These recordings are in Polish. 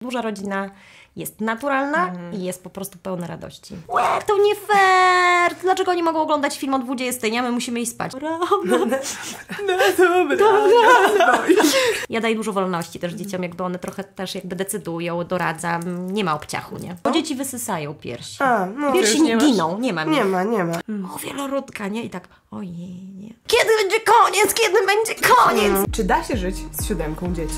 Duża rodzina jest naturalna i jest po prostu pełna radości. Łe, to nie fair! Dlaczego oni mogą oglądać film o 20, a my musimy iść spać? Dobra. Ja daję dużo wolności też dzieciom, jakby one trochę też jakby decydują, doradzam. Nie ma obciachu, nie? Bo dzieci wysysają piersi. Piersi nie giną, nie ma. Nie ma. O, wielorodka, nie? I tak, ojej, nie. Kiedy będzie koniec? Kiedy będzie koniec? Czy da się żyć z 7 dzieci?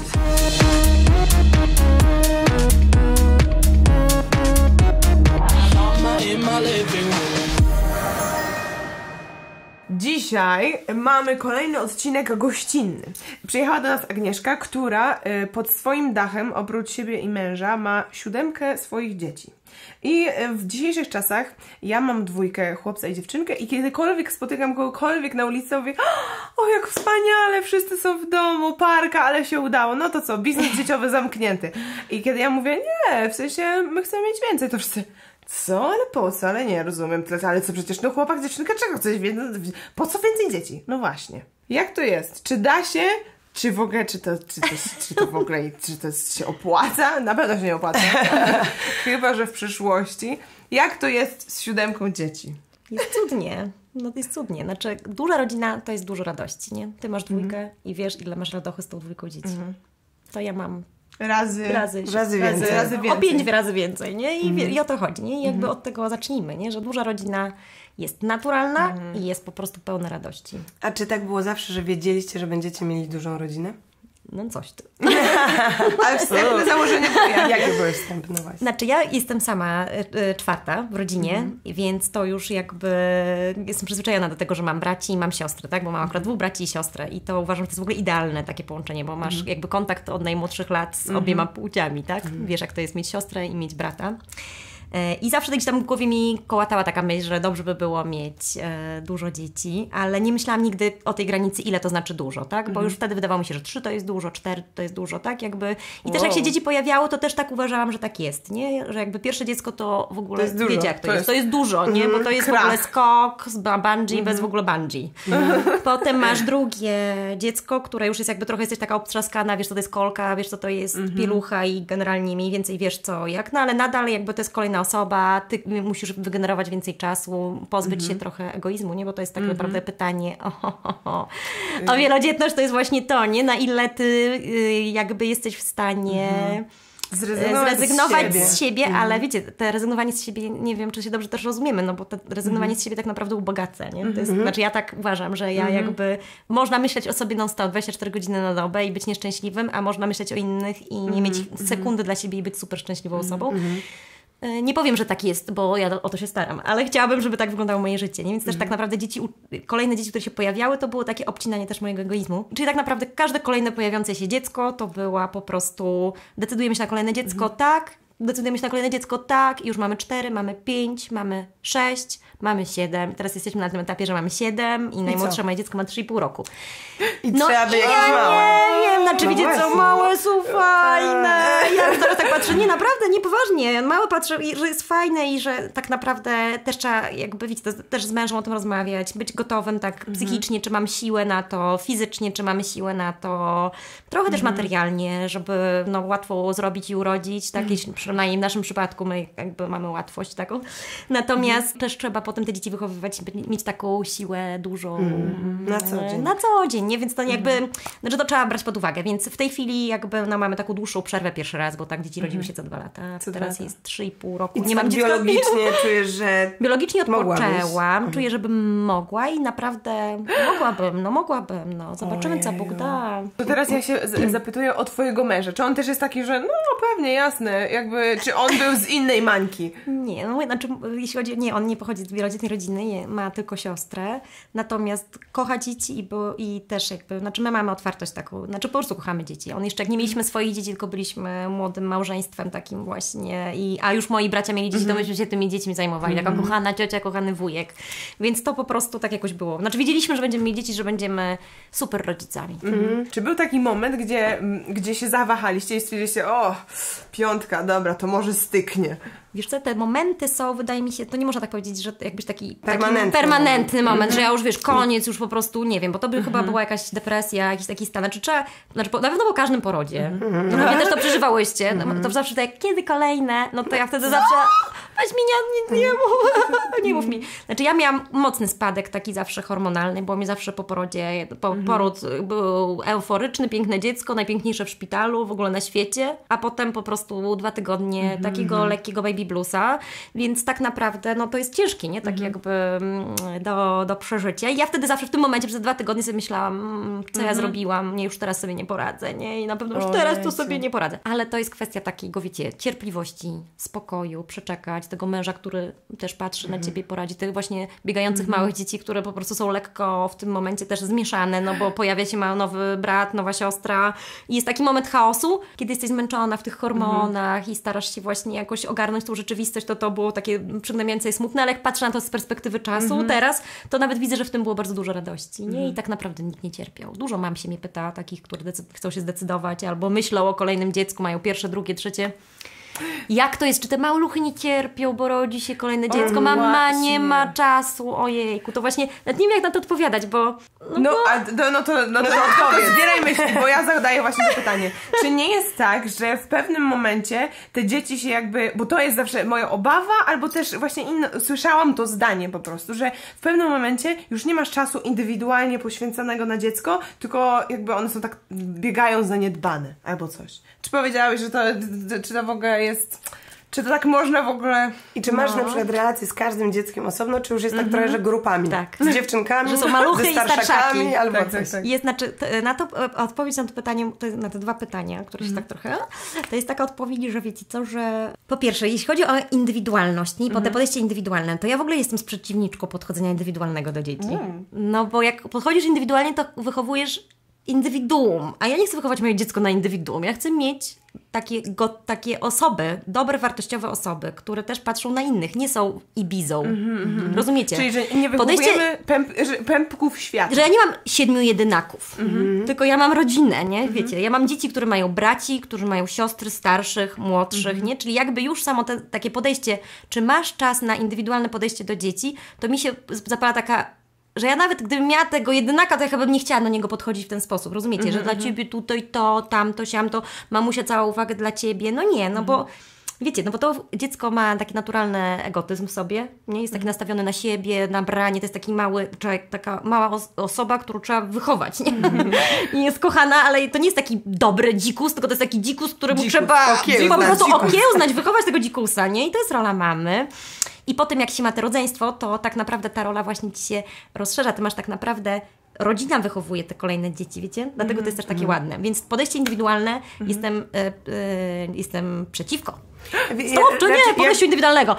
Dzisiaj mamy kolejny odcinek gościnny. Przyjechała do nas Agnieszka, która pod swoim dachem, oprócz siebie i męża, ma 7 swoich dzieci. I w dzisiejszych czasach ja mam 2, chłopca i dziewczynkę, i kiedykolwiek spotykam kogokolwiek na ulicy, mówię: o, jak wspaniale, wszyscy są w domu, parka, ale się udało. No to co, biznes dzieciowy zamknięty. I kiedy ja mówię: nie, w sensie my chcemy mieć więcej, to wszyscy: co? Ale po co? Ale nie rozumiem. Ale co, przecież no chłopak, dziewczynka, czego chcesz? Po co więcej dzieci? No właśnie. Jak to jest? Czy da się? Czy w ogóle, czy to w ogóle, czy to się opłaca? Na pewno się nie opłaca. Chyba że w przyszłości. Jak to jest z 7 dzieci? Jest cudnie. No to jest cudnie. Znaczy, duża rodzina to jest dużo radości, nie? Ty masz 2 i wiesz, ile masz radochy z tą 2 dzieci. To ja mam razy więcej. O 5 razy więcej, nie? I o to chodzi, nie? I jakby od tego zacznijmy, nie? Że duża rodzina jest naturalna i jest po prostu pełna radości. A czy tak było zawsze, że wiedzieliście, że będziecie mieli dużą rodzinę? No coś ty. Ale wstępne założenie było jakie były wstępne właśnie? Znaczy ja jestem sama 4 w rodzinie, więc to już jakby jestem przyzwyczajona do tego, że mam braci i mam siostrę, tak? Bo mam akurat 2 braci i siostrę i to uważam, że to jest w ogóle idealne takie połączenie, bo masz jakby kontakt od najmłodszych lat z obiema płciami, tak? Wiesz, jak to jest mieć siostrę i mieć brata. I zawsze gdzieś tam w głowie mi kołatała taka myśl, że dobrze by było mieć dużo dzieci, ale nie myślałam nigdy o tej granicy, ile to znaczy dużo, tak? Bo już wtedy wydawało mi się, że 3 to jest dużo, 4 to jest dużo, tak? Jakby. I też jak się dzieci pojawiało, to też tak uważałam, że tak jest, nie? Że jakby pierwsze dziecko to w ogóle, to wiecie jak to jest? To jest dużo, nie? Bo to jest w ogóle skok z bungee bez w ogóle bungee. Potem masz drugie dziecko, które już jest jakby trochę jesteś taka obtrzaskana, wiesz co to jest kolka, wiesz co to jest pielucha i generalnie mniej więcej wiesz co jak, no ale nadal jakby to jest kolejna osoba, ty musisz wygenerować więcej czasu, pozbyć się trochę egoizmu, nie? Bo to jest tak naprawdę pytanie o wielodzietność, to jest właśnie to, nie? Na ile ty jakby jesteś w stanie zrezygnować z siebie, ale wiecie, te rezygnowanie z siebie, nie wiem, czy się dobrze też rozumiemy, no bo to rezygnowanie z siebie tak naprawdę ubogaca, nie? To jest, znaczy ja tak uważam, że ja jakby można myśleć o sobie non-stop 24 godziny na dobę i być nieszczęśliwym, a można myśleć o innych i nie mieć sekundy dla siebie i być super szczęśliwą osobą. Nie powiem, że tak jest, bo ja o to się staram, ale chciałabym, żeby tak wyglądało moje życie, nie? Więc też tak naprawdę kolejne dzieci, które się pojawiały, to było takie obcinanie też mojego egoizmu. Czyli tak naprawdę każde kolejne pojawiające się dziecko to była po prostu decydujemy się na kolejne dziecko, tak, decydujemy się na kolejne dziecko, tak, i już mamy 4, mamy 5, mamy 6, mamy 7. Teraz jesteśmy na tym etapie, że mamy 7 i najmłodsze moje dziecko ma 3,5 roku. I trzeba by jakieś małe. Nie wiem, znaczy wiecie co, małe są fajne. Ja już teraz tak patrzę, nie, naprawdę, nie poważnie. Małe patrzę, że jest fajne i że tak naprawdę też trzeba jakby, wiecie, też z mężem o tym rozmawiać, być gotowym tak psychicznie, czy mam siłę na to, fizycznie, czy mamy siłę na to, trochę też materialnie, żeby no, łatwo zrobić i urodzić, tak, przynajmniej w naszym przypadku my jakby mamy łatwość taką. Natomiast też trzeba potem te dzieci wychowywać, mieć taką siłę dużą na co dzień, nie? Więc to jakby, znaczy to trzeba brać pod uwagę, więc w tej chwili jakby no, mamy taką dłuższą przerwę pierwszy raz, bo tak dzieci rodziły się co 2 lata, teraz jest 3,5 roku. I nie mam dziecka. Biologicznie czujesz, że biologicznie odpoczęłam, czuję, żebym mogła i naprawdę mogłabym, zobaczymy co Bóg da. To teraz ja się zapytuję o twojego męża, czy on też jest taki, że no pewnie, jasne, jakby, czy on był z innej mańki? Nie, no znaczy jeśli chodzi, nie, on nie pochodzi z wielodzietnej rodziny, ma tylko siostrę, natomiast kocha dzieci i też jakby, znaczy my mamy otwartość taką, znaczy po prostu kochamy dzieci. On jeszcze jak nie mieliśmy swoich dzieci, tylko byliśmy młodym małżeństwem takim właśnie, a już moi bracia mieli dzieci, to myśmy się tymi dziećmi zajmowali, taka kochana ciocia, kochany wujek. Więc to po prostu tak jakoś było. Znaczy wiedzieliśmy, że będziemy mieli dzieci, że będziemy super rodzicami. Czy był taki moment, gdzie się zawahaliście i stwierdziliście, o, 5, dobra, to może styknie. Wiesz co, te momenty są, wydaje mi się, to nie można tak powiedzieć, że jakbyś taki permanentny moment, że ja już wiesz, koniec, już po prostu, nie wiem, bo to by chyba była jakaś depresja, jakiś taki stan, na pewno po każdym porodzie, no pewnie też to przeżywałyście, to zawsze tak, kiedy kolejne, no to ja wtedy zawsze, weź mi, nie mów mi. Znaczy ja miałam mocny spadek taki zawsze hormonalny, bo mnie zawsze po porodzie, poród był euforyczny, piękne dziecko, najpiękniejsze w szpitalu, w ogóle na świecie, a potem po prostu 2 tygodnie takiego lekkiego baby bluesa, więc tak naprawdę no to jest ciężkie, nie? Tak jakby do przeżycia. I ja wtedy zawsze w tym momencie przez 2 tygodnie sobie myślałam, co ja zrobiłam, nie, już teraz sobie nie poradzę, nie? I na pewno już teraz to sobie nie poradzę. Ale to jest kwestia takiego, wiecie, cierpliwości, spokoju, przeczekać tego męża, który też patrzy na ciebie, poradzi, tych właśnie biegających małych dzieci, które po prostu są lekko w tym momencie też zmieszane, no bo pojawia się nowy brat, nowa siostra i jest taki moment chaosu, kiedy jesteś zmęczona w tych hormonach i starasz się właśnie jakoś ogarnąć tą rzeczywistość, to było takie przygnębiające i smutne, ale jak patrzę na to z perspektywy czasu teraz, to nawet widzę, że w tym było bardzo dużo radości, nie? I tak naprawdę nikt nie cierpiał. Dużo mam się mnie pyta, takich, które chcą się zdecydować albo myślą o kolejnym dziecku, mają 1., 2., 3. Jak to jest? Czy te maluchy nie cierpią, bo rodzi się kolejne dziecko? Mama nie ma czasu. Ojejku, to właśnie nawet nie wiem, jak na to odpowiadać, bo... To zbierajmy się, bo ja zadaję właśnie to pytanie. Czy nie jest tak, że w pewnym momencie te dzieci się jakby... Bo to jest zawsze moja obawa, albo też właśnie słyszałam to zdanie po prostu, że w pewnym momencie już nie masz czasu indywidualnie poświęconego na dziecko, tylko jakby one są tak, biegają zaniedbane, albo coś. Czy powiedziałeś, że czy to w ogóle jest... Czy to tak można w ogóle... I czy masz na przykład relacje z każdym dzieckiem osobno, czy już jest tak trochę, że grupami? Tak. Z dziewczynkami, że są maluchy ze i starszaki. Albo tak. Jest, znaczy, odpowiedź na to pytanie, na te 2 pytania, które się tak trochę... To jest taka odpowiedź, że wiecie co, że... Po pierwsze, jeśli chodzi o indywidualność, nie? Po te podejście indywidualne, to ja w ogóle jestem przeciwniczką podchodzenia indywidualnego do dzieci. No bo jak podchodzisz indywidualnie, to wychowujesz indywiduum, a ja nie chcę wychować moje dziecko na indywiduum. Ja chcę mieć takie osoby, dobre, wartościowe osoby, które też patrzą na innych, nie są Ibizą. Rozumiecie? Czyli, że nie wychowujemy pępków świata. Że ja nie mam 7 jedynaków, tylko ja mam rodzinę, nie? Wiecie, ja mam dzieci, które mają braci, którzy mają siostry starszych, młodszych, nie? Czyli jakby już samo takie podejście, czy masz czas na indywidualne podejście do dzieci, to mi się zapala taka, że ja nawet gdybym miała tego jedynaka, to ja chyba bym nie chciała do niego podchodzić w ten sposób, rozumiecie? Że dla ciebie tutaj to, tamto, siamto, mamusia cała uwagę dla ciebie. No nie, no bo wiecie, no bo to dziecko ma taki naturalny egotyzm w sobie, nie? Jest taki nastawiony na siebie, na branie, to jest taki mały człowiek, taka mała osoba, którą trzeba wychować, nie? I jest kochana, ale to nie jest taki dobry dzikus, tylko to jest taki dzikus, któremu trzeba po prostu okiełznać, wychować tego dzikusa, nie? I to jest rola mamy. I po tym, jak się ma to rodzeństwo, to tak naprawdę ta rola właśnie ci się rozszerza. Ty masz tak naprawdę... Rodzina wychowuje te kolejne dzieci, wiecie? Dlatego to jest też takie ładne. Więc podejście indywidualne jestem przeciwko. To nie podejściu indywidualnemu.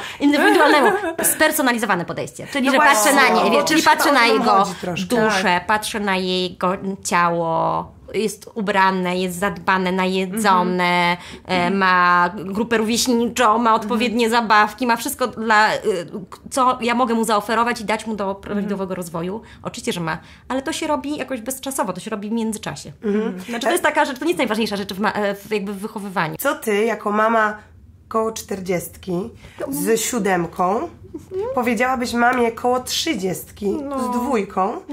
Spersonalizowane podejście. Czyli, że patrzę na nie, czyli patrzę na jego duszę, patrzę na jego ciało, jest ubrane, jest zadbane, najedzone, ma grupę rówieśniczą, ma odpowiednie zabawki, ma wszystko, co ja mogę mu zaoferować i dać mu do prawidłowego rozwoju. Oczywiście, że ma, ale to się robi jakoś bezczasowo, to się robi w międzyczasie. Znaczy, to jest taka rzecz, to nie jest najważniejsza rzecz jakby w wychowywaniu. Co ty, jako mama koło 40 z 7, powiedziałabyś mamie koło 30 z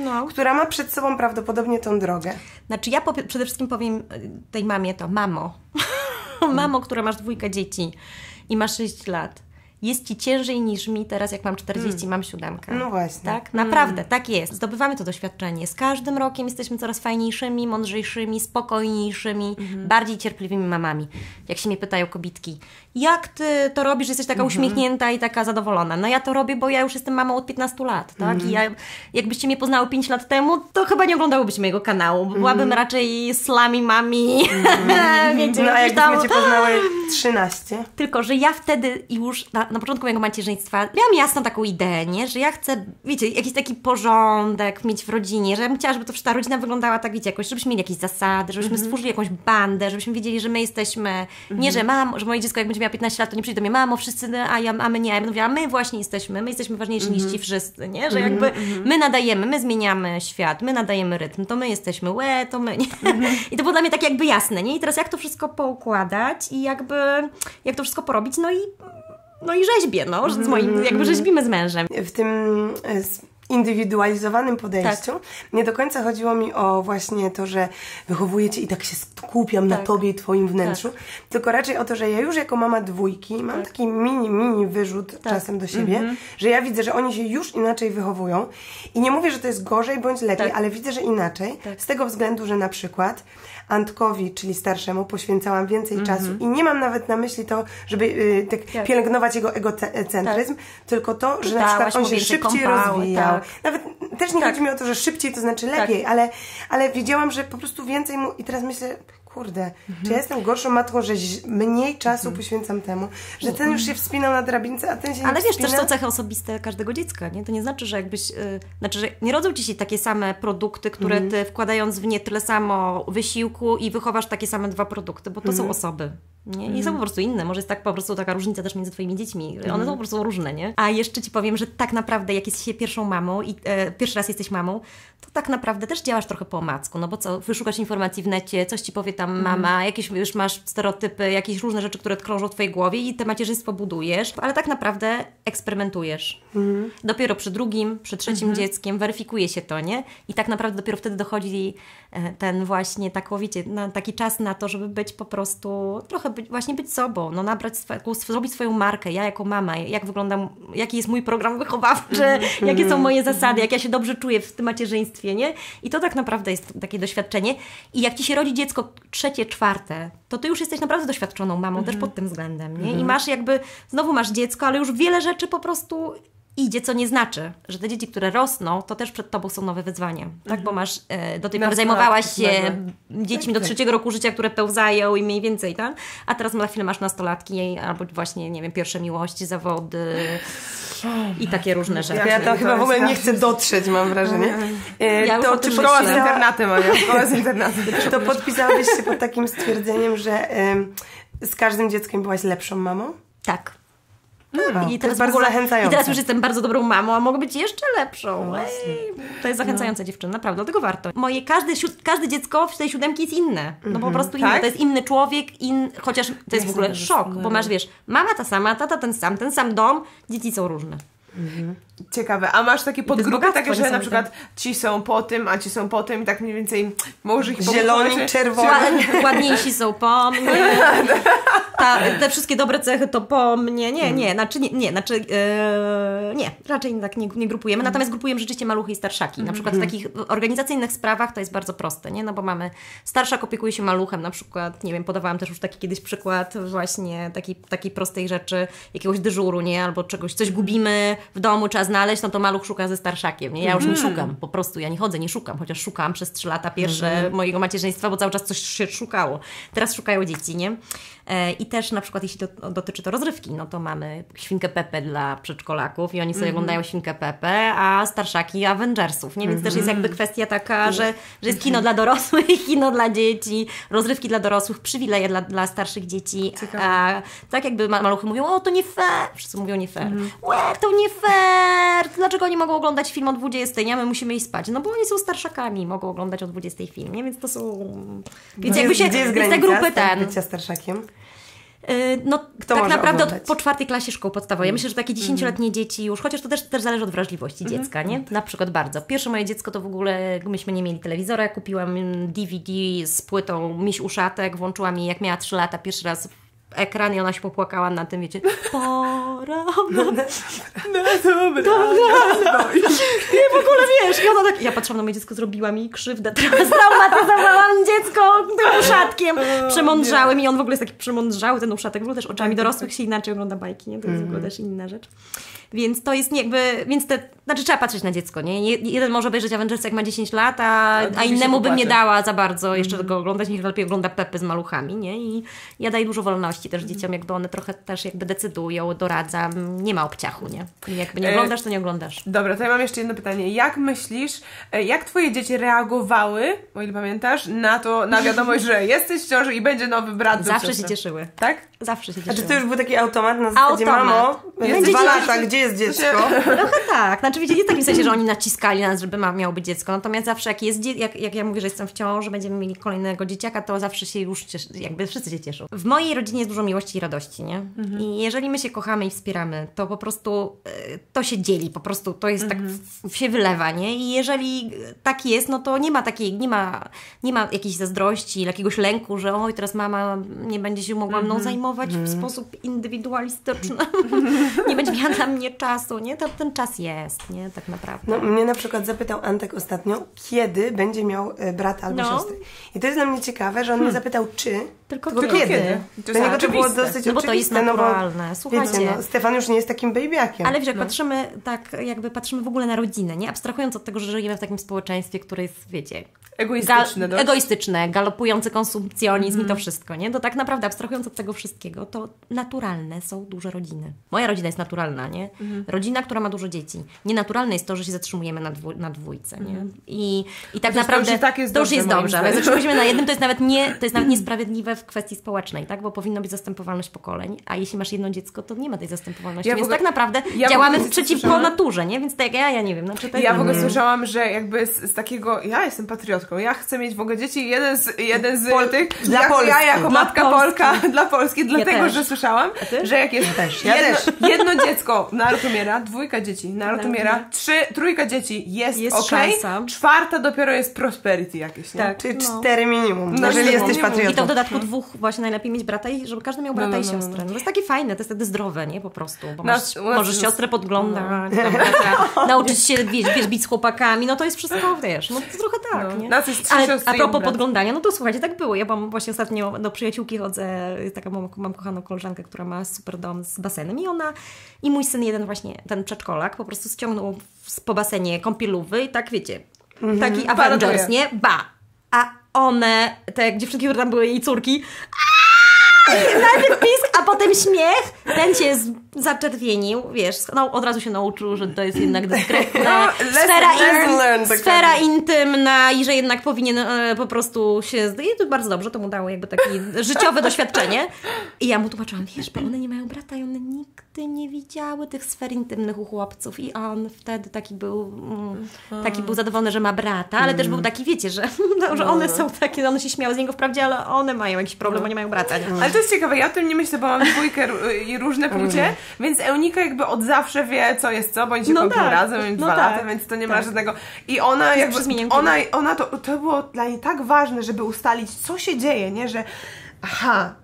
2, która ma przed sobą prawdopodobnie tą drogę? Znaczy ja przede wszystkim powiem tej mamie to: mamo, mamo, która masz 2 dzieci i masz 6 lat. Jest ci ciężej niż mi teraz, jak mam 40, mam 7. No właśnie. Tak? Naprawdę, tak jest. Zdobywamy to doświadczenie. Z każdym rokiem jesteśmy coraz fajniejszymi, mądrzejszymi, spokojniejszymi, bardziej cierpliwymi mamami. Jak się mnie pytają kobitki, jak ty to robisz, że jesteś taka uśmiechnięta i taka zadowolona? No ja to robię, bo ja już jestem mamą od 15 lat, tak? I jakbyście mnie poznały 5 lat temu, to chyba nie oglądałybyście mojego kanału. Byłabym raczej slami mami. Wiecie, no a jakbyśmy cię poznały 13? Tylko, że ja wtedy już na początku mojego macierzyństwa miałam jasną taką ideę, nie? Że ja chcę, wiecie, jakiś taki porządek mieć w rodzinie, że ja bym chciała, żeby to ta rodzina wyglądała tak, wiecie, jakoś, żebyśmy mieli jakieś zasady, żebyśmy stworzyli jakąś bandę, żebyśmy wiedzieli, że my jesteśmy, nie, że że moje dziecko jak będzie miało 15 lat, to nie przyjdzie do mnie, mamo, wszyscy, a my nie, ja będę mówiła, my właśnie jesteśmy, my jesteśmy ważniejsi niż ci wszyscy, nie? Że jakby my nadajemy, my zmieniamy świat, my nadajemy rytm, to my jesteśmy, to my, nie? I to było dla mnie tak jakby jasne, nie? I teraz jak to wszystko poukładać i jak to wszystko porobić, no i rzeźbię, z moim, jakby rzeźbimy z mężem. W tym indywidualizowanym podejściu nie do końca chodziło mi o właśnie to, że wychowuję cię i tak się skupiam na tobie i twoim wnętrzu, tylko raczej o to, że ja już jako mama dwójki mam taki mini wyrzut czasem do siebie, że ja widzę, że oni się już inaczej wychowują i nie mówię, że to jest gorzej bądź lepiej, ale widzę, że inaczej, z tego względu, że na przykład Antkowi, czyli starszemu, poświęcałam więcej czasu i nie mam nawet na myśli to, żeby pielęgnować jego egocentryzm, tylko to, że na przykład on się szybciej rozwijał. Nawet też nie chodzi mi o to, że szybciej to znaczy lepiej, ale wiedziałam, że po prostu więcej mu i teraz myślę, kurde, czy ja jestem gorszą matką, że mniej czasu poświęcam temu, że ten już się wspinał na drabince, a ten się nie Ale wiesz, wspina? też są cechy osobiste każdego dziecka, nie? To nie znaczy, że jakbyś, że nie rodzą ci się takie same produkty, które ty wkładając w nie tyle samo wysiłku i wychowasz takie same dwa produkty, bo to są osoby. Nie? I są po prostu inne. Może jest po prostu taka różnica też między twoimi dziećmi. One są po prostu różne, nie? A jeszcze ci powiem, że tak naprawdę jak jest się pierwszą mamą i pierwszy raz jesteś mamą, to tak naprawdę też działasz trochę po omacku, no bo co, wyszukasz informacji w necie, coś ci powie tam mama, jakieś już masz stereotypy, jakieś różne rzeczy, które krążą w twojej głowie i te macierzyństwo budujesz, ale tak naprawdę eksperymentujesz. Dopiero przy drugim, przy trzecim dzieckiem weryfikuje się to, nie? I tak naprawdę dopiero wtedy dochodzi ten właśnie taki czas na to, żeby być po prostu trochę być sobą, zrobić swoją markę, ja jako mama, jak wyglądam, jaki jest mój program wychowawczy, jakie są moje zasady, jak ja się dobrze czuję w tym macierzyństwie, nie? I to tak naprawdę jest takie doświadczenie. I jak ci się rodzi dziecko trzecie, czwarte, to ty już jesteś naprawdę doświadczoną mamą też pod tym względem, nie? I znowu masz dziecko, ale już wiele rzeczy po prostu idzie, co nie znaczy, że te dzieci, które rosną, to też przed tobą są nowe wyzwania, tak? Bo masz, do tej pory zajmowałaś się dziećmi do 3 roku życia, które pełzają i mniej więcej, tak? A teraz na chwilę masz nastolatki albo właśnie, nie wiem, pierwsze miłości, zawody i takie różne rzeczy. Ja tam chyba w ogóle nie chcę dotrzeć, mam wrażenie. To czy szkoła z internatem, Ania, szkoła z internatem. To podpisałabyś się pod takim stwierdzeniem, że z każdym dzieckiem byłaś lepszą mamą? Tak. I teraz bardzo zachęcające. I teraz już jestem bardzo dobrą mamą, a mogę być jeszcze lepszą. To jest zachęcająca dziewczyna, naprawdę, dlatego warto. Każde dziecko w tej 7 jest inne. No po prostu inne. To jest inny człowiek, chociaż to jest w ogóle szok, bo masz, wiesz, mama ta sama, tata ten sam dom, dzieci są różne. Ciekawe, a masz takie podgrupy takie, że na przykład ci są po tym, a ci są po tym i tak mniej więcej możesz ich zieloni, czerwoni. Ładniejsi są po mnie. Te wszystkie dobre cechy to po mnie. Nie, raczej tak nie grupujemy. Natomiast grupujemy rzeczywiście maluchy i starszaki. Na przykład w takich organizacyjnych sprawach to jest bardzo proste, nie? No bo mamy, starszak opiekuje się maluchem, na przykład, nie wiem, podawałam też już taki kiedyś przykład właśnie takiej prostej rzeczy, jakiegoś dyżuru, nie? Albo coś gubimy w domu, trzeba znaleźć, no to maluch szuka ze starszakiem, nie? Ja już nie szukam, po prostu ja nie chodzę, nie szukam, chociaż szukałam przez 3 lata pierwsze mojego macierzyństwa, bo cały czas coś się szukało. Teraz szukają dzieci, nie? I też na przykład jeśli dotyczy to rozrywki, no to mamy Świnkę Pepę dla przedszkolaków i oni sobie oglądają Świnkę Pepę, a starszaki Avengersów, nie? Więc też jest jakby kwestia taka, że jest kino dla dorosłych, kino dla dzieci, rozrywki dla dorosłych, przywileje dla starszych dzieci. A tak jakby maluchy mówią, o to nie fair, wszyscy mówią nie fair. To nie fair, dlaczego oni mogą oglądać film o 20, nie? My musimy iść spać. No bo oni są starszakami, mogą oglądać o 20 film, nie? Więc to są... Więc jakby się z tej grupy bycia starszakiem? No tak naprawdę po 4 klasie szkoły podstawowej. Ja myślę, że takie 10-letnie dzieci już, chociaż to też zależy od wrażliwości dziecka, nie? Na przykład bardzo. Pierwsze moje dziecko to w ogóle, myśmy nie mieli telewizora, ja kupiłam DVD z płytą Miś Uszatek, włączyłam jej jak miała 3 lata pierwszy raz ekran i ona się popłakała na tym, wiecie, pora. No dobra. Nie, w ogóle wiesz. I ona tak, ja patrzyłam na moje dziecko, zrobiła mi krzywdę, ztraumatyzowałam dziecko tym uszatkiem. Przemądrzałem i on w ogóle jest taki przemądrzały, ten uszatek. W ogóle też oczami dorosłych się inaczej ogląda bajki, nie? To jest w ogóle też inna rzecz. Więc to jest znaczy trzeba patrzeć na dziecko, nie? Jeden może obejrzeć Avengersy jak ma 10 lat, a innemu bym nie dała za bardzo jeszcze tego oglądać, niech lepiej ogląda Peppę z maluchami, nie? I ja daję dużo wolności wolności też dzieciom, jakby one trochę też jakby decydują, doradzam, nie ma obciachu, nie? Jakby nie oglądasz, to nie oglądasz. Dobra, to ja mam jeszcze jedno pytanie. Jak myślisz, jak twoje dzieci reagowały, o ile pamiętasz, na wiadomość, że jesteś w ciąży i będzie nowy brat? Zawsze się cieszyły. Tak? Zawsze się cieszyły. A czy to już był taki automat na zasadzie, mamo, Będzie 2 lata, gdzie jest dziecko? Trochę tak. Znaczy, wiecie, nie w takim sensie, że oni naciskali nas, żeby miało być dziecko. Natomiast zawsze jak ja mówię, że jestem w ciąży, będziemy mieli kolejnego dzieciaka, to zawsze się już jakby wszyscy się cieszą. W mojej rodzinie jest dużo miłości i radości, nie? I jeżeli my się kochamy i wspieramy, to po prostu to się dzieli, po prostu to jest tak się wylewa, nie? I jeżeli tak jest, no to nie ma jakiejś zazdrości, jakiegoś lęku, że oj, teraz mama nie będzie się mogła mną zajmować w sposób indywidualistyczny. Nie będzie miała dla mnie czasu, nie? Ten czas jest, nie? Tak naprawdę. No, mnie na przykład zapytał Antek ostatnio, kiedy będzie miał brata albo siostrę. I to jest dla mnie ciekawe, że on mnie zapytał, czy, tylko kiedy. Dla niego to było dosyć no bo to jest naturalne. Słuchajcie. Wiecie, Stefan już nie jest takim baby'akiem. Ale wiesz, jak patrzymy tak, jakby patrzymy w ogóle na rodzinę, nie? Abstrahując od tego, że żyjemy w takim społeczeństwie, które jest, wiecie... Egoistyczne, galopujący konsumpcjonizm i to wszystko, nie? To tak naprawdę abstrahując od tego wszystkiego, to naturalne są duże rodziny. Moja rodzina jest naturalna, nie? Rodzina, która ma dużo dzieci. Nienaturalne jest to, że się zatrzymujemy na dwójce, nie? I tak naprawdę to już jest dobrze, ale zatrzymujemy na jednym, to jest nawet niesprawiedliwe w kwestii społecznej, tak? Bo powinno być zastępowalność pokoleń, a jeśli masz jedno dziecko, to nie ma tej zastępowalności, więc tak naprawdę działamy przeciwko naturze, nie? Więc tak ja nie wiem. Znaczy, ja w ogóle słyszałam, że jakby z takiego, ja jestem patriotką, ja chcę mieć w ogóle dzieci, jeden z tych, dla Polski. Ja jako matka Polka dla Polski, dlatego, że słyszałam, że jak jest jedno dziecko, naród umiera, 2 dzieci, naród umiera, 3 dzieci, jest okej, 4 dopiero jest prosperity jakieś, nie? Tak, czyli 4 minimum, jeżeli jesteś patriotą. I to w dodatku 2 właśnie najlepiej mieć brata i żeby każdy miał brata i siostrę. No to jest takie fajne, to jest wtedy zdrowe, nie? Po prostu, bo możesz siostrę podglądać, nauczyć się, wiesz, bić z chłopakami, no to jest wszystko, wiesz, no to trochę tak, nie? Ale a propos podglądania, no to słuchajcie, tak było. Ja właśnie ostatnio do przyjaciółki chodzę, mam kochaną koleżankę, która ma super dom z basenem i mój syn jeden właśnie, ten przedszkolak, po prostu ściągnął po basenie kąpielowy i tak wiecie, taki Avengers, nie? A one, te dziewczynki, które tam były, jej córki, najpierw pisk, a potem śmiech. Ten cię zaczerwienił, wiesz, od razu się nauczył, że to jest jednak dyskretna sfera intymna i że jednak powinien po prostu się... I to bardzo dobrze, to mu dało jakby takie życiowe doświadczenie. I ja mu tłumaczyłam, wiesz, bo one nie mają brata i one nigdy nie widziały tych sfer intymnych u chłopców i on wtedy taki był zadowolony, że ma brata, ale też był taki, wiecie, że one są takie, one się śmiały z niego wprawdzie, ale one mają jakiś problem, bo nie mają brata. Nie? Ale to jest ciekawe, ja o tym nie myślę, bo mam 2 i różne płcie, więc Eunika jakby od zawsze wie, co jest co, bo oni się kopią razem, 2 lata, więc to nie ma żadnego... I ona jakby, ona to było dla niej tak ważne, żeby ustalić, co się dzieje, nie, że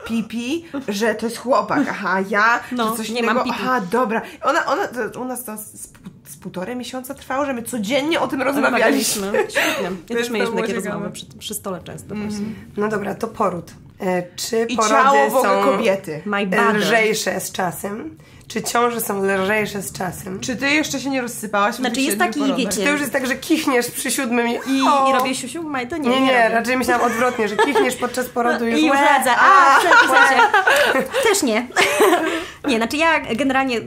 pipi, że to jest chłopak, ja, że coś innego, dobra. U nas to z 1,5 miesiąca trwało, że my codziennie o tym rozmawialiśmy. Świetnie. Ja też mieliśmy takie rozmowy przy stole często właśnie. No dobra, to poród. Czy I porody są kobiety lżejsze z czasem? Czy ciąże są lżejsze z czasem? Czy ty jeszcze się nie rozsypałaś? Znaczy jest taki, wiecie... Czy to już jest tak, że kichniesz przy 7 i robię siusiu? To nie, raczej myślałam odwrotnie, że kichniesz podczas porodu i już radzę. Też nie. Nie, znaczy ja generalnie,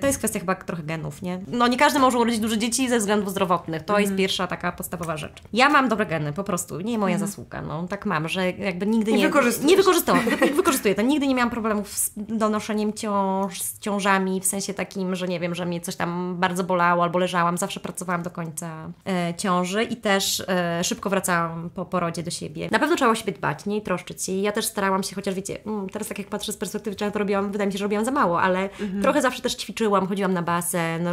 to jest kwestia chyba trochę genów, nie? No nie każdy może urodzić dużo dzieci ze względów zdrowotnych. To jest pierwsza taka podstawowa rzecz. Ja mam dobre geny, po prostu. Nie moja zasługa. No tak mam, że jakby nigdy nie wykorzystuję to. Nigdy nie miałam problemów z donoszeniem z ciążami, w sensie takim, że nie wiem, że mnie coś tam bardzo bolało albo leżałam. Zawsze pracowałam do końca ciąży i też szybko wracałam po porodzie do siebie. Na pewno trzeba o siebie dbać, nie? I troszczyć się. I ja też starałam się, chociaż wiecie, teraz tak jak patrzę z perspektywy, czy ja to robiłam, wydaje mi się, że robiłam za mało, ale trochę zawsze też ćwiczyłam, chodziłam na basen,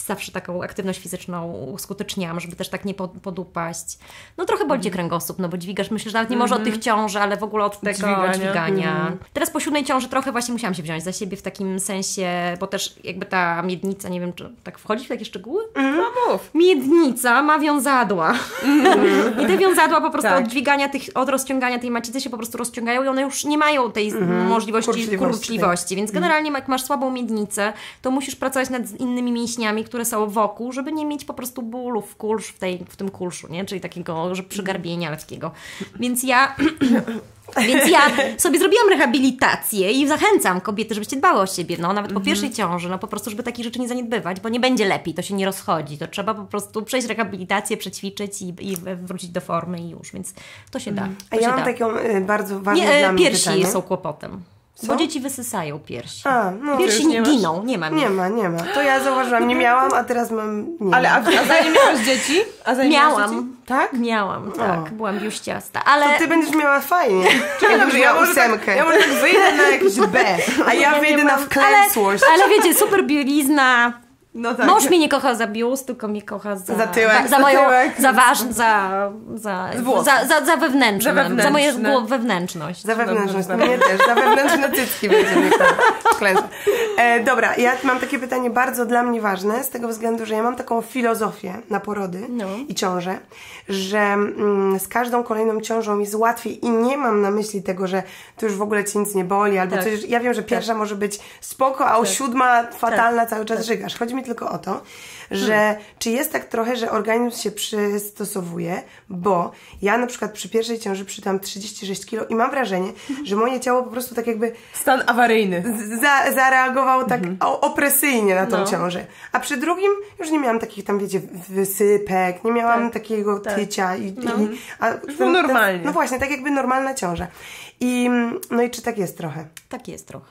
zawsze taką aktywność fizyczną uskuteczniałam, żeby też tak nie podupaść. No trochę boli cię kręgosłup, no bo dźwigasz, myślę, że nawet nie może od tych ciąży, ale w ogóle od tego dźwigania. Teraz po 7 ciąży trochę właśnie musiałam się wziąć za siebie w takim sensie, bo też jakby ta miednica, nie wiem, czy tak wchodzi w takie szczegóły? No mów. Miednica ma wiązadła. I te wiązadła po prostu od dźwigania od rozciągania tej macicy się po prostu rozciągają i one już nie mają tej możliwości kurczliwości, więc generalnie jak masz słabą miednicę, to musisz pracować nad innymi mięśniami, które są wokół, żeby nie mieć po prostu bólu w tym kulszu, nie? Czyli takiego, że przygarbienia lekkiego. Więc ja sobie zrobiłam rehabilitację i zachęcam kobiety, żebyście dbały o siebie, no nawet po pierwszej ciąży, no po prostu, żeby takich rzeczy nie zaniedbywać, bo nie będzie lepiej, to się nie rozchodzi, to trzeba po prostu przejść rehabilitację, przećwiczyć i wrócić do formy i już, więc to się da. A ja mam taką bardzo ważną dla mnie piersi pytanie. są kłopotem. Bo dzieci wysysają piersi. No, piersi nie giną, nie ma. Nie ma. To ja zauważyłam, nie miałam, a teraz mam... Ale a zanim miałaś dzieci? Miałam. Tak? Miałam, tak. Byłam biuściasta, ale... To ty będziesz miała fajnie. Czekaj, że ja ósemkę. Ja może tak wyjdę na jakieś B, a ja wyjdę na wklęsłość. Ale wiecie, super bielizna... No tak. Mąż mnie nie kocha za biust, tylko mnie kocha za tyłek. Za moją, tyłek. za wewnętrzną. Za moją wewnętrzność. Za wewnętrzność. Mnie też. Za wewnętrzne cycki będzie mnie klęsła. Dobra, ja mam takie pytanie bardzo dla mnie ważne, z tego względu, że ja mam taką filozofię na porody i ciążę, że z każdą kolejną ciążą jest łatwiej i nie mam na myśli tego, że to już w ogóle ci nic nie boli, albo coś. Ja wiem, że pierwsza może być spoko, a o 7 fatalna cały czas żygasz. Chodzi mi tylko o to, że czy jest tak trochę, że organizm się przystosowuje, bo ja na przykład przy pierwszej ciąży przytam 36 kilo i mam wrażenie, że moje ciało po prostu tak jakby stan awaryjny zareagowało tak opresyjnie na tą ciążę. A przy drugim już nie miałam takich tam, wiecie, wysypek, nie miałam takiego tycia. normalnie. No właśnie, tak jakby normalna ciąża. No i czy tak jest trochę? Tak jest trochę.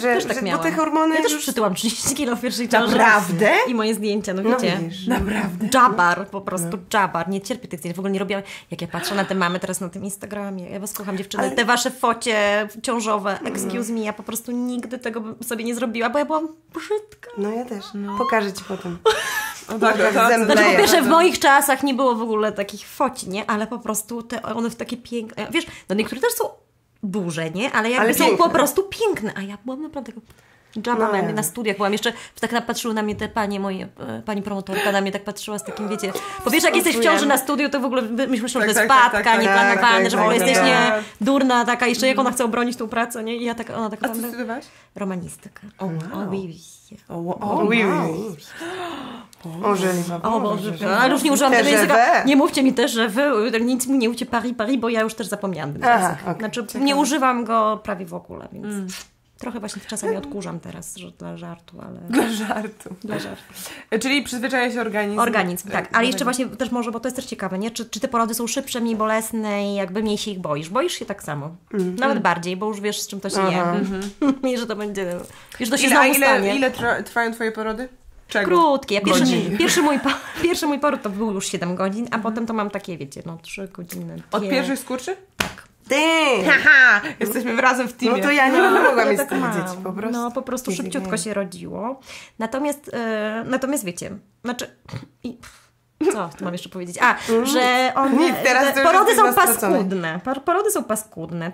Też tak bo te hormony... Ja też przytyłam 30 kilo w pierwszej ciąży. Naprawdę? I moje zdjęcia, no wiecie. Widzisz. Naprawdę? Dżabar, po prostu dżabar. Nie cierpię tych zdjęć, w ogóle nie robiłam. Jak ja patrzę na te mamy teraz na tym Instagramie, ja was kocham dziewczyny, te wasze focie ciążowe, excuse me, ja po prostu nigdy tego bym sobie nie zrobiła, bo ja byłam brzydka. No ja też. Pokażę ci potem. Znaczy po pierwsze w moich czasach nie było w ogóle takich foci, nie? Ale po prostu one w takie piękne, wiesz, no niektóre też są duże, nie? Ale jakby są po prostu piękne. A ja byłam naprawdę na studiach byłam jeszcze, tak patrzyły na mnie te pani promotorka na mnie tak patrzyła z takim, wiecie, po pierwsze jak jesteś w ciąży na studiu, to w ogóle myślę, że to jest wpadka, nieplanowane, że w ogóle jesteś durna taka, jeszcze jak ona chce obronić tą pracę, nie? I ja ona tak... A co studiowałaś? Romanistykę. O Boże, ale już nie użyłam tego języka. Nie mówcie mi też, że wy, nic mi nie mówcie Paris, bo ja już też zapomniałam ten język. Znaczy nie używam go prawie w ogóle, więc... Trochę właśnie czasami odkurzam teraz, że dla żartu, ale... Dla żartu. Czyli przyzwyczaja się organizm. Organizm, tak. Ale jeszcze właśnie też może, bo to jest też ciekawe, nie? Czy te porody są szybsze, mniej bolesne i jakby mniej się ich boisz? Boisz się tak samo. Nawet bardziej, bo już wiesz, z czym to się je. I że to będzie... Wiesz, to się znowu stanie. Ile trwają twoje porody? Czego? Krótkie. Pierwszy mój poród to był już 7 godzin, a potem to mam takie, wiecie, 3 godziny. Od pierwszej skurczy? Tak. Haha! Jesteśmy razem w teamie. No to ja nie mogłam mieć tych dzieci po prostu. No po prostu szybciutko się rodziło. Natomiast wiecie, co tu mam jeszcze powiedzieć? Że porody są paskudne. Porody są paskudne.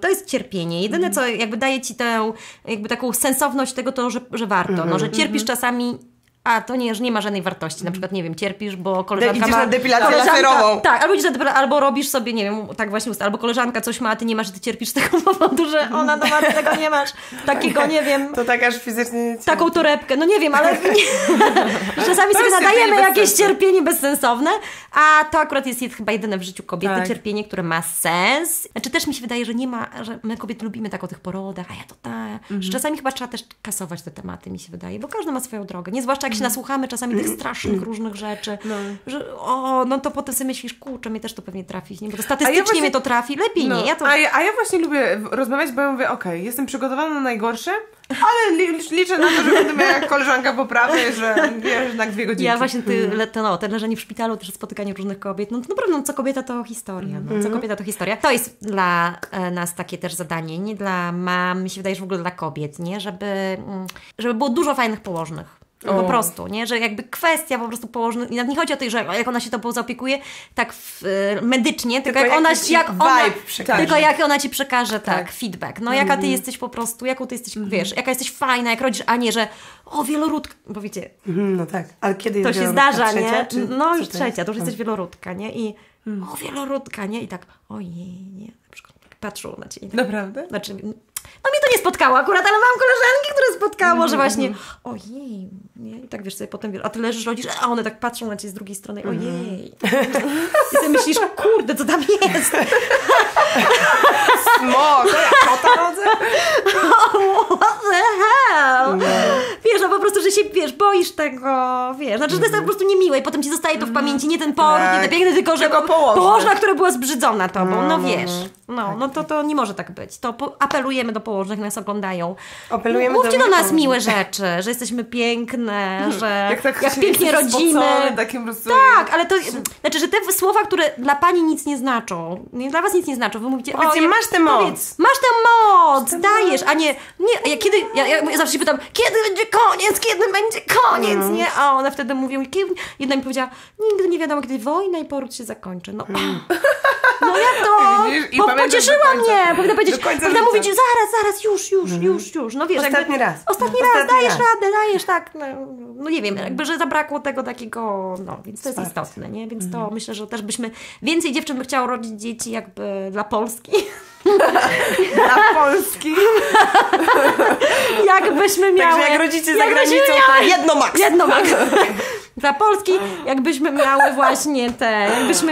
To jest cierpienie. Jedyne co jakby daje ci tę jakby taką sensowność tego, to, że warto. Że cierpisz czasami. A to nie, że nie ma żadnej wartości. Na przykład, nie wiem, cierpisz, bo koleżanka idziesz ma... na depilację laserową. Tak, albo idziesz na depilację, albo robisz sobie, nie wiem, tak właśnie albo koleżanka coś ma, a ty nie masz, ty cierpisz z tego powodu, że ona ma, ty tego nie masz. Takiego, nie wiem... To tak aż fizycznie... Taką torebkę, no nie wiem, ale... Czasami sobie nadajemy jakieś cierpienie bezsensowne, a to akurat jest chyba jedyne w życiu kobiety cierpienie, które ma sens. Znaczy też mi się wydaje, że nie ma, że my kobiety lubimy tak o tych porodach, a ja to tak. Że czasami chyba trzeba też kasować te tematy, mi się wydaje, bo każdy ma swoją drogę. Nie zwłaszcza jak się nasłuchamy czasami tych strasznych różnych rzeczy, że to potem sobie myślisz, kurczę, mnie też to pewnie trafi, nie? Bo to statystycznie mnie to trafi, lepiej nie. A ja właśnie lubię rozmawiać, bo ja mówię, okej, jestem przygotowana na najgorsze, ale liczę na to, że będę miała jak koleżanka poprawę, że jednak 2 godziny. Ja właśnie te leżenie w szpitalu, też spotykanie różnych kobiet, no to naprawdę, co kobieta to historia. Co kobieta to historia. To jest dla nas takie też zadanie, nie dla mam, mi się wydaje, że w ogóle dla kobiet, nie? Żeby było dużo fajnych położnych. Po prostu, nie? Że jakby kwestia po prostu położnych, nie chodzi o to, że jak ona się to zaopiekuje tak medycznie, tylko jak ona ci przekaże feedback. No jaka ty jesteś po prostu, jaką ty jesteś, wiesz, jaka jesteś fajna, jak rodzisz, a nie, że wieloródka, bo wiecie. No tak, ale kiedy jest to się zdarza, trzecia, nie? No już trzecia, to już jesteś wieloródka, nie? I wieloródka, nie? I tak, ojej, nie, na przykład patrzą na ciebie. Naprawdę? Znaczy, no mnie to nie spotkało akurat, ale mam koleżanki, które spotkało, że właśnie ojej, nie? I tak wiesz sobie potem, a ty leżysz, rodzisz, a one tak patrzą na ciebie z drugiej strony, ojej. I ty myślisz, kurde, co tam jest? Smok, ja kota rodzę? What the hell? Wiesz, no po prostu, że się, wiesz, boisz tego, wiesz, znaczy, że to jest po prostu niemiłe i potem ci zostaje to w pamięci, nie ten poród, nie te piękne, tylko że położna, która była zbrzydzona tobą, no wiesz, no to nie może tak być. To apelujemy do położnych, nas oglądają. Mówcie do nas miłe rzeczy, że jesteśmy piękne, że jak pięknie rodzimy. Tak, ale to, znaczy, że te słowa, które dla pani nic nie znaczą, dla was nic nie znaczą, wy mówicie, powiedzcie, masz tę moc. Masz tę moc, dajesz, a nie, ja zawsze się pytam, kiedy będzie koniec, nie? A one wtedy mówią, jedna mi powiedziała, nigdy nie wiadomo, kiedy wojna i poród się zakończy. No ja to, bo pocieszyła mnie, powinna powiedzieć, powinna mówić, zaraz, już, no wiesz, Ostatni raz, dajesz, tak, no nie wiem, jakby, że zabrakło tego takiego, no, więc to jest istotne, nie? Więc to myślę, że też byśmy, więcej dziewczyn by chciało rodzić dzieci jakby dla Polski. Dla Polski. Jakbyśmy miały... Także jak rodzicie za granicą, to jedno max. Dla Polski, jakbyśmy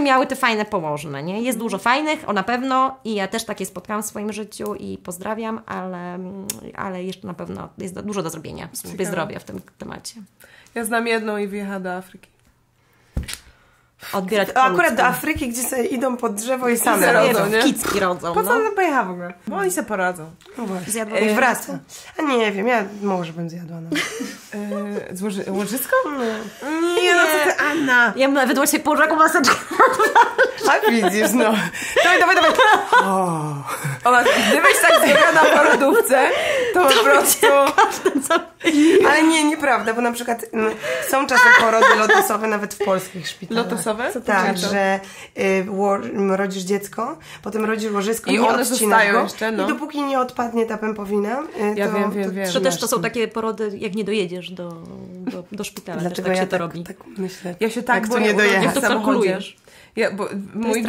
miały te fajne położne, nie? Jest dużo fajnych, na pewno, i ja też takie spotkałam w swoim życiu i pozdrawiam, ale jeszcze na pewno jest dużo do zrobienia w służbie zdrowia w tym temacie. Ja znam jedną i wyjechała do Afryki. Odbierać akurat do Afryki, gdzie sobie idą pod drzewo i same rodzą, nie? Kicki rodzą. Po co ona pojechała w ogóle? Bo oni sobie poradzą. No właśnie. I wraca. A nie wiem, ja może bym zjadła. No. Z łożysko? Nie, no co ty, Anna? Ja bym nawet właśnie położyła taką maseczkę. A widzisz, no. Dawaj. Ona, gdybyś tak zrobiła na porodówce, to po prostu... Ale nieprawda, bo na przykład są czasem porody lotosowe nawet w polskich szpitalach. Lotosowe? Co to tak, że rodzisz dziecko, potem rodzisz łożysko i one zostają jeszcze, i dopóki nie odpadnie ta pępowina, ja wiem. To też to są takie porody, jak nie dojedziesz do szpitala. Dlaczego też ja się to robi. Tak myślę. Ja się tak boję, jak to kalkulujesz. Bo mój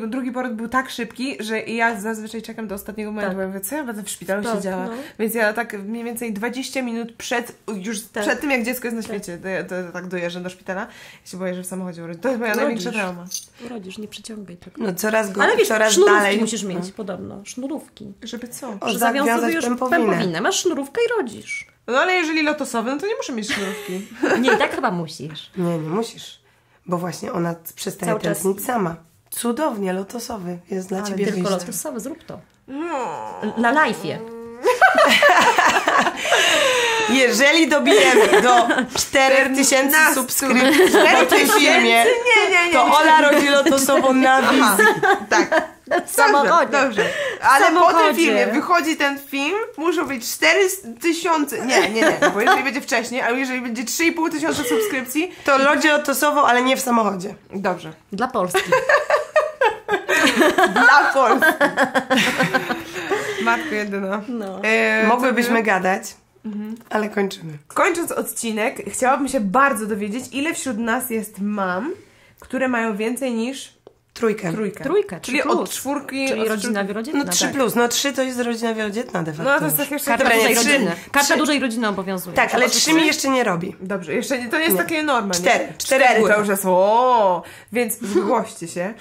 drugi poród był tak szybki, że ja zazwyczaj czekam do ostatniego momentu, bo ja mówię, co ja będę w szpitalu siedziała. No. Więc ja tak mniej więcej 20 minut przed tym, jak dziecko jest na świecie, to tak dojeżdżam do szpitala. Ja się boję, że w samochodzie urodzę. To jest moja największa trauma. Urodzisz, nie przyciągaj tego. No coraz gorzej, ale wiesz, coraz sznurówki dalej. musisz mieć podobno. Sznurówki. Żeby co? Że zawiązać pępowinę. Masz sznurówkę i rodzisz. No ale jeżeli lotosowy, no to nie muszę mieć sznurówki. Nie, tak chyba musisz. Nie musisz. Bo właśnie ona przestaje tętnić sama. Cudownie, lotosowy jest dla ciebie tylko wyjście. lotosowy, zrób to. Na live'ie. Jeżeli dobijemy do 4000 subskrypcji w tym filmie, to Ola rodzi lotosową na wizji. Tak. W samochodzie. Dobrze. Ale po tym filmie wychodzi ten film, muszą być 4000. Nie, bo jeżeli będzie wcześniej, ale jeżeli będzie 3500 subskrypcji, to rodzi lotosową, ale nie w samochodzie. Dobrze. Dla Polski. Dla Polski. Matko jedyna. No. Mogłybyśmy gadać, ale kończymy. Kończąc odcinek, chciałabym się bardzo dowiedzieć, ile wśród nas jest mam, które mają więcej niż Trójkę. Czyli od czwórki... Czyli rodzina wielodzietna. No 3 plus. No 3 to jest rodzina wielodzietna de facto. No to jest tak jeszcze... Karta dużej rodziny obowiązuje. Tak, ale 3 mi jeszcze nie robi. Dobrze, jeszcze nie, to nie jest takie norma. 4 to już jest więc zgłoście się.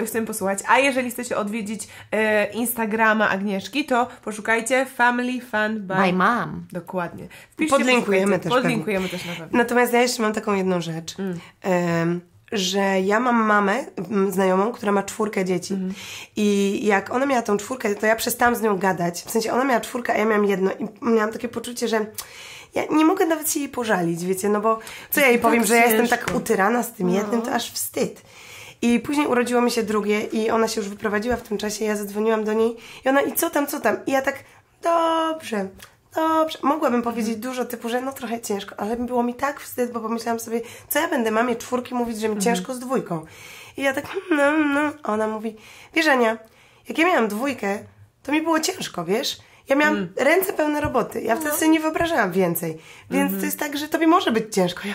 Chcemy posłuchać. A jeżeli chcecie odwiedzić Instagrama Agnieszki, to poszukajcie Family Fun by Mom. Dokładnie. Podlinkujemy też na pewno. Natomiast ja jeszcze mam taką jedną rzecz. Że ja mam mamę znajomą, która ma 4 dzieci. I jak ona miała tą 4, to ja przestałam z nią gadać. W sensie ona miała 4, a ja miałam 1 i miałam takie poczucie, że ja nie mogę nawet się jej pożalić, wiecie, no bo co ja jej powiem, że ja jestem tak utyrana z tym jednym, to aż wstyd. I później urodziło mi się drugie i ona się już wyprowadziła w tym czasie, ja zadzwoniłam do niej i ona, i co tam? I ja tak, dobrze. Mogłabym powiedzieć dużo typu, że no trochę ciężko, ale było mi tak wstyd, bo pomyślałam sobie, co ja będę mamie 4 mówić, że mi ciężko z 2. I ja tak, A ona mówi, wiesz Ania, jak ja miałam 2, to mi było ciężko, wiesz? Ja miałam ręce pełne roboty, ja wtedy sobie nie wyobrażałam więcej, więc to jest tak, że tobie może być ciężko. Ja...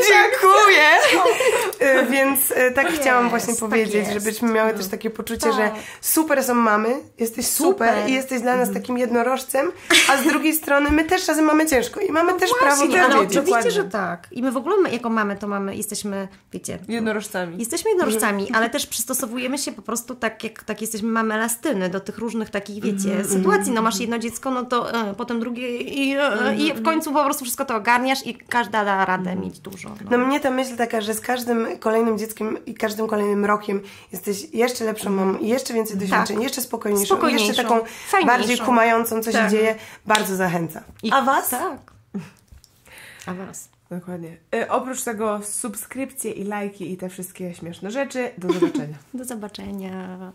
Dziękuję! Więc tak chciałam właśnie powiedzieć, żebyśmy miały też takie poczucie, że super są mamy, jesteś super i jesteś dla nas takim jednorożcem, a z drugiej strony my też czasem mamy ciężko i mamy też prawo to ale wiedzieć. oczywiście, że tak. I my w ogóle jako mamy, to jesteśmy, wiecie... Jednorożcami. Jesteśmy jednorożcami, ale też przystosowujemy się po prostu tak, jak tak jesteśmy mamy elastyny do tych różnych takich, wiecie, sytuacji. No masz jedno dziecko, no to potem drugie i w końcu po prostu wszystko to ogarniasz i każda da radę mieć dużo. No mnie ta myśl taka, że z każdym kolejnym dzieckiem i każdym kolejnym rokiem jesteś jeszcze lepszą mamą i jeszcze więcej doświadczeń, jeszcze spokojniejszą, i jeszcze taką bardziej kumającą, co się dzieje, bardzo zachęca. A was? Tak. A was? Dokładnie. Oprócz tego subskrypcje i lajki i te wszystkie śmieszne rzeczy. Do zobaczenia. Do zobaczenia.